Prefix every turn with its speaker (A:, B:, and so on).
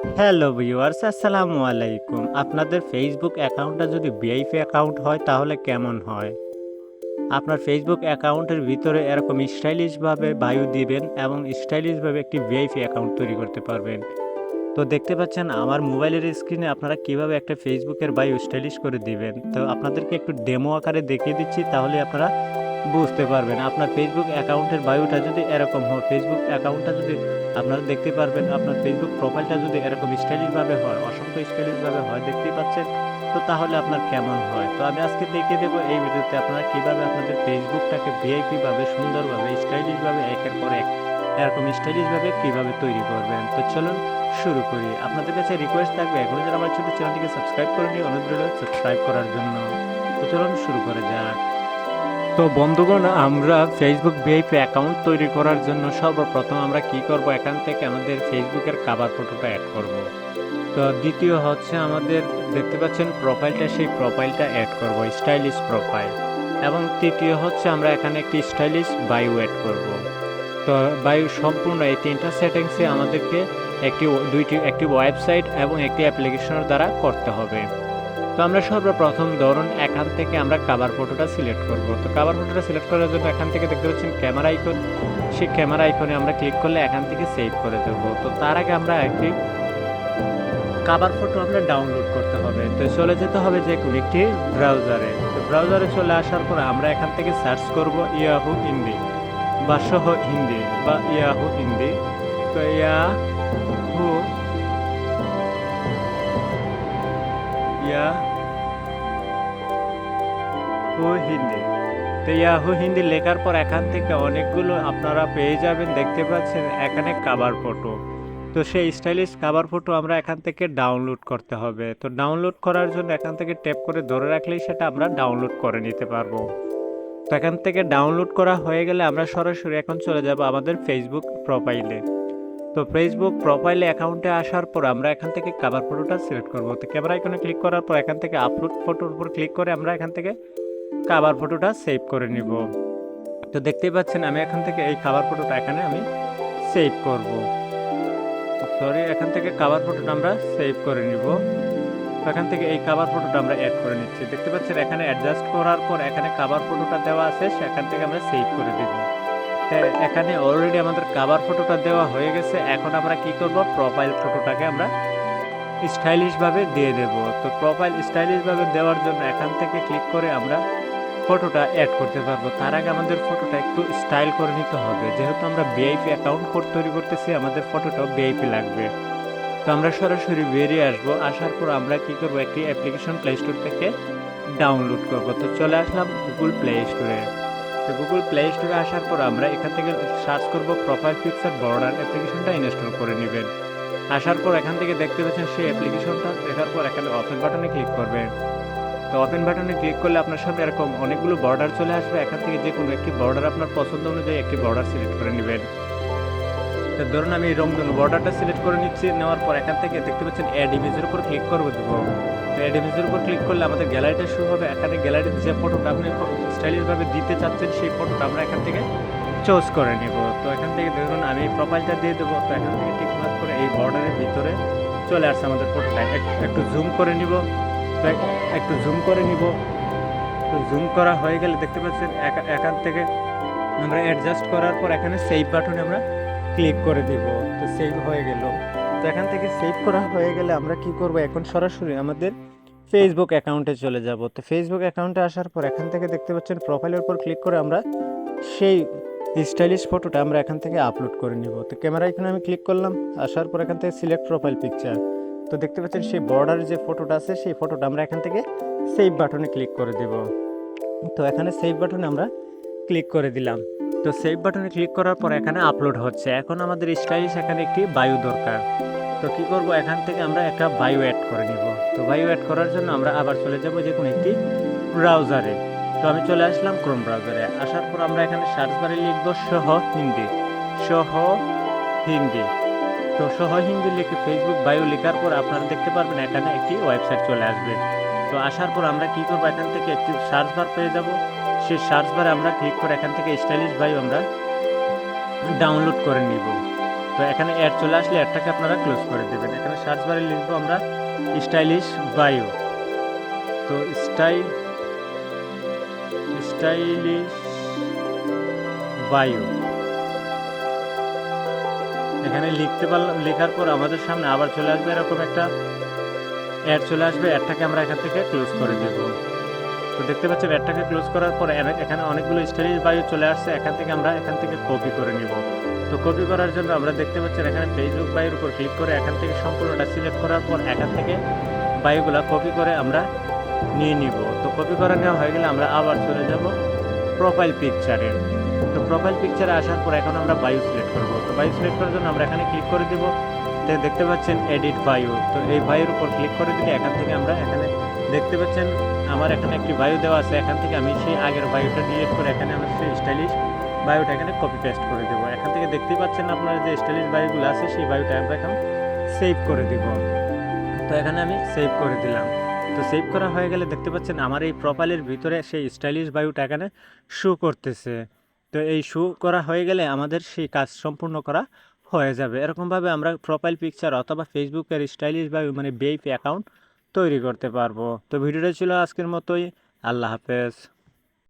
A: Hello viewers, আসসালামু আলাইকুম। আপনাদের ফেসবুক অ্যাকাউন্টটা যদি ভিআইপি অ্যাকাউন্ট হয় তাহলে কেমন হয়? আপনার ফেসবুক অ্যাকাউন্টের ভিতরে এরকম স্টাইলিশভাবে বায়ো দিবেন এবং স্টাইলিশভাবে একটি ভিআইপি অ্যাকাউন্ট তৈরি করতে পারবেন। তো দেখতে পাচ্ছেন আমার মোবাইলের স্ক্রিনে আপনারা কিভাবে একটা ফেসবুকের বায়ো স্টাইলিশ করে দিবেন। তো আপনাদেরকে একটু ডেমো আকারে দেখিয়ে দিচ্ছি, তাহলে আপনারা বুঝতে পারবেন। আপনার ফেসবুক অ্যাকাউন্টের বায়োটা যদি এরকম হয়, ফেসবুক অ্যাকাউন্টটা যদি আপনারা দেখতে পারবেন, আপনার ফেসবুক প্রোফাইলটা যদি এরকম স্টাইলিশভাবে হয়, অসংখ্য স্টাইলিশভাবে হয়, দেখতেই পাচ্ছেন। তো তাহলে আপনার কেমন হয়? তো আমি আজকে দেখিয়ে দেবো এই ভিডিওতে আপনারা কিভাবে আপনাদের ফেসবুকটাকে ভিআইপি ভাবে সুন্দরভাবে স্টাইলিশভাবে একের পর এক এরকম স্টাইলিশভাবে কিভাবে তৈরি করবেন। তো চলুন শুরু করি। আপনাদের কাছে রিকোয়েস্ট থাকবে, এখনো যারা আমার ছোট চ্যানেলটিকে সাবস্ক্রাইব করেনি, অনুরোধ রইল সাবস্ক্রাইব করার জন্য। তো চলুন শুরু করা যাক। তো বন্ধুগণ, আমরা ফেসবুক ভিআইপি অ্যাকাউন্ট তৈরি করার জন্য সর্বপ্রথম আমরা কি করব, এখান থেকে আমাদের ফেসবুকের কভার ফটোটা অ্যাড করব। তো দ্বিতীয় হচ্ছে আমাদের দেখতে পাচ্ছেন প্রোফাইলটা, সেই প্রোফাইলটা অ্যাড করব, স্টাইলিশ প্রোফাইল। এবং তৃতীয় হচ্ছে আমরা এখানে একটি স্টাইলিশ বায়ো অ্যাড করব। তো বায়ো সম্পূর্ণ এই তিনটা সেটিংসে আমাদেরকে একটি ওয়েবসাইট এবং একটি অ্যাপ্লিকেশনের দ্বারা করতে হবে। তো আমরা সর্বপ্রথম ধরুন এখান থেকে আমরা কভার ফটোটা সিলেক্ট করব। তো কভার ফটোটা সিলেক্ট করার জন্য এখান থেকে দেখতে পাচ্ছেন ক্যামেরা আইকন, সেই ক্যামেরা আইকনে আমরা ক্লিক করলে এখান থেকে সেভ করে দেবো। তো তার আগে আমরা একটি কভার ফটো আমরা ডাউনলোড করতে হবে। তো চলে যেতে হবে যে কোনো একটি ব্রাউজারে। তো ব্রাউজারে চলে আসার পর আমরা এখান থেকে সার্চ করব ইয়াহু হিন্দি বা সহ হিন্দি বা ইয়াহু হিন্দি। তো ইয়াহু হিন্দি। তো ইয়াহু হিন্দি লেখার পর এখান থেকে অনেকগুলো আপনারা পেয়ে যাবেন, দেখতে পাচ্ছেন এখানে কভার ফটো। তো সেই স্টাইলিশ কভার ফটো আমরা এখান থেকে ডাউনলোড করতে হবে। তো ডাউনলোড করার জন্য এখান থেকে ট্যাপ করে ধরে রাখলেই সেটা আমরা ডাউনলোড করে নিতে পারবো। তো এখান থেকে ডাউনলোড করা হয়ে গেলে আমরা সরাসরি এখন চলে যাব আমাদের ফেসবুক প্রোফাইলে। তো ফেসবুক প্রোফাইলে অ্যাকাউন্টে আসার পর আমরা এখান থেকে কভার ফটোটা সিলেক্ট করব। তো ক্যামেরা আইকনে ক্লিক করার পর এখান থেকে আপলোড ফটোর উপর ক্লিক করে আমরা এখান থেকে কভার ফটোটা সেভ করে নিব। তো দেখতেই পাচ্ছেন আমি এখান থেকে এই কভার ফটোটা এখানে আমি সেভ করব। সরি, এখান থেকে কভার ফটোটা আমরা সেভ করে নিব। তো এখান থেকে এই কভার ফটোটা আমরা অ্যাড করে নিচ্ছি। দেখতে পাচ্ছেন এখানে অ্যাডজাস্ট করার পর এখানে কভার ফটোটা দেওয়া আছে, সেখান থেকে আমরা সেভ করে দেব। এখানে অলরেডি আমাদের কভার ফটোটা দেওয়া হয়ে গেছে। এখন আমরা কি করব, প্রোফাইল ফটোটাকে আমরা স্টাইলিশভাবে দিয়ে দেব। তো প্রোফাইল স্টাইলিশভাবে দেওয়ার জন্য এখান থেকে ক্লিক করে আমরা ফটোটা অ্যাড করতে পারবো। তার আগে আমাদের ফটোটা একটু স্টাইল করে নিতে হবে, যেহেতু আমরা ভিআইপি অ্যাকাউন্ট তৈরি করতেছি, আমাদের ফটোটাও ভিআইপি লাগবে। তো আমরা সরাসরি বেরিয়ে আসবো। আসার পর আমরা কি করব, একটি অ্যাপ্লিকেশন প্লে স্টোর থেকে ডাউনলোড করব। তো চলে আসলাম গুগল প্লে স্টোরে। তো গুগল প্লে স্টোরে আসার পর আমরা এখান থেকে সার্চ করব প্রোফাইল পিকচার বর্ডার, অ্যাপ্লিকেশনটা ইনস্টল করে নেবেন। আসার পর এখান থেকে দেখতে পাচ্ছেন সেই অ্যাপ্লিকেশনটা দেখার পর এখানে ওপেন বাটনে ক্লিক করবেন। তো ওপেন বাটনে ক্লিক করলে আপনার সামনে এরকম অনেকগুলো বর্ডার চলে আসবে। এখান থেকে যে কোনো একটি বর্ডার আপনার পছন্দ অনুযায়ী একটি বর্ডার সিলেক্ট করে নেবেন। তো ধরুন আমি এই রংধনু বর্ডারটা সিলেক্ট করে নিচ্ছি। নেওয়ার পর এখান থেকে দেখতে পাচ্ছেন অ্যাড ইমেজের উপর ক্লিক করবো দেবো। তো অ্যাড ইমেজের উপর ক্লিক করলে আমাদের গ্যালারিটা শুরু হবে। এখানে গ্যালারিতে যে ফটোটা আপনি স্টাইলিশভাবে দিতে চাচ্ছেন সেই ফটোটা আমরা এখান থেকে চুজ করে নিব। তো এখান থেকে ধরুন আমি প্রোফাইলটা দিয়ে দেবো। তো এখান থেকে টিক মার্ক করে এই বর্ডারের ভিতরে চলে আসছে আমাদের ফটোটা। একটু জুম করে নিব। তো একটু জুম করে নিব। তো জুম করা হয়ে গেলে দেখতে পাচ্ছেন এখান থেকে আমরা অ্যাডজাস্ট করার পর এখানে সেভ বাটনে আমরা ক্লিক করে দিব। তো সেভ হয়ে গেল। তো এখান থেকে সেভ করা হয়ে গেলে আমরা কি করব, এখন সরাসরি আমাদের ফেসবুক অ্যাকাউন্টে চলে যাব। তো ফেসবুক অ্যাকাউন্টে আসার পর এখান থেকে দেখতে পাচ্ছেন প্রোফাইলের উপর ক্লিক করে আমরা সেই স্টাইলিশ ফটোটা আমরা এখান থেকে আপলোড করে নিব। তো ক্যামেরা এখানে আমি ক্লিক করলাম। আসার পর এখান থেকে সিলেক্ট প্রোফাইল পিকচার। তো দেখতে পাচ্ছেন সেই বর্ডারের যে ফটোটা আছে সেই ফটোটা আমরা এখান থেকে সেভ বাটনে ক্লিক করে দেব। তো এখানে সেভ বাটনে আমরা ক্লিক করে দিলাম। তো সেভ বাটনে ক্লিক করার পর এখানে আপলোড হচ্ছে। এখন আমাদের স্টাইলিশ এখানে একটি বায়ো দরকার। তো কি করব, এখান থেকে আমরা একটা বায়ো অ্যাড করে নিব। তো বায়ো অ্যাড করার জন্য আমরা আবার চলে যাব যে কোনো একটি ব্রাউজারে। তো আমি চলে আসলাম ক্রোম ব্রাউজারে। আসার পর আমরা এখানে সার্চ বারে লিখব সহ হিন্দি, সহ হিন্দি। তো সহ হিন্দি লিখে ফেসবুক বায়ো লেখার পর আপনারা দেখতে পারবেন এখানে একটি ওয়েবসাইট চলে আসবে। তো আসার পর আমরা কি করব, এখান থেকে একটি সার্চ বার পেয়ে যাব। সেই সার্চ বারে আমরা ক্লিক করে এখান থেকে স্টাইলিশ বায়ো আমরা ডাউনলোড করে নিব। তো এখানে অ্যাড চলে আসলে অ্যাডটাকে আপনারা ক্লোজ করে দেবেন। এখানে সার্চ বারে লিখবো আমরা স্টাইলিশ বায়ো। তো স্টাইলিশ বায়ো এখানে লিখতে পারলাম। লেখার পর আমাদের সামনে আবার চলে আসবে এরকম একটা অ্যাড চলে আসবে। অ্যাডটাকে আমরা এখান থেকে ক্লোজ করে দেব। তো দেখতে পাচ্ছেন অ্যাডটাকে ক্লোজ করার পর এখানে অনেকগুলো স্টাইলিশ বায়ো চলে আসছে। এখান থেকে কপি করে নিব। তো কপি করার জন্য আমরা দেখতে পাচ্ছেন এখানে ফেসবুক বায়োর উপর ক্লিক করে এখান থেকে সম্পূর্ণটা সিলেক্ট করার পর এখান থেকে বায়োগুলা কপি করে আমরা নিয়ে নিব। তো কপি করে নেওয়া হয়ে গেলে আমরা আবার চলে যাব প্রোফাইল পিকচারে। তো প্রোফাইল পিকচারে আসার পর এখন আমরা বায়ো সিলেক্ট করব। তো বায়ো সিলেক্ট করার জন্য আমরা এখানে ক্লিক করে দিব। তো দেখতে পাচ্ছেন এডিট বায়ো। তো এই বায়োর উপর ক্লিক করে দিলে এখান থেকে আমরা এখানে দেখতে পাচ্ছেন আমার এখানে একটি বায়ো দেওয়া আছে। এখান থেকে আমি সেই আগের বায়োটা ডিলিট করে এখানে আমার সেই স্টাইলিশ বায়োটা এখানে কপি পেস্ট করে দেবো। এখান থেকে দেখতেই পাচ্ছেন আপনারা যে স্টাইলিশ বায়োগুলো আছে সেই বায়োটা আমরা এখন সেভ করে দিব। তো এখানে আমি সেভ করে দিলাম। তো সেভ করা হয়ে গেলে দেখতে পাচ্ছেন আমার এই প্রোফাইলের ভিতরে সেই স্টাইলিশ বায়োটা এখানে শো করতেছে। তো এই শো করা হয়ে গেলে আমাদের সেই কাজ সম্পূর্ণ করা হয়ে যাবে। এরকমভাবে আমরা প্রোফাইল পিকচার অথবা ফেসবুকের স্টাইলিশ বায়ো মানে বিআইপি অ্যাকাউন্ট তৈরি করতে পারবো। তো ভিডিওটা ছিল আজকের মতোই। আল্লাহ হাফেজ।